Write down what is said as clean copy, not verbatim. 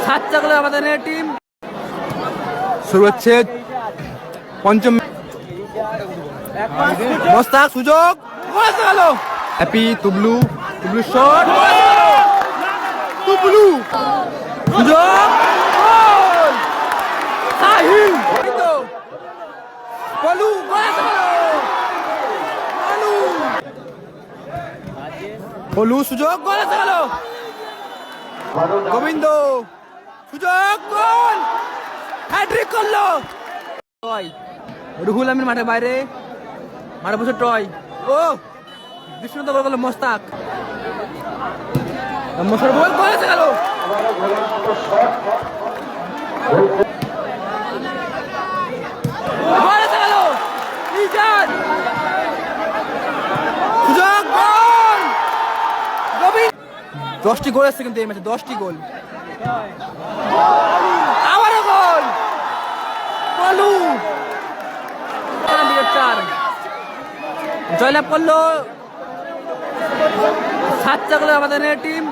সাতটা গোলে আমাদের টিম। শুরু হচ্ছে পঞ্চম। মোস্তাক সুযোগ, গেল হ্যাপি তুবলু, তুবলু শট, তুবলু সুযোগ, গোল সাহিল, পলু, পলু সুযোগ, গোল গেল গোবিন্দ সুযোগ, গোল হ্যাট্রিক করলো রুহুল আমিন মাঠে বাইরে, মাঠে বসে টয়। ও বিষ্ণু তো বললো মোস্তাক, মোস্তাক গোল করেছে গেল। সুযোগ, গোল গোবিন্দ। 10টি গোল এসছে কিন্তু এই ম্যাচে, 10টি গোল। আবারও গোল পলু, 4 জয়লাভ করলো 7টা গোলে আমাদের টিম।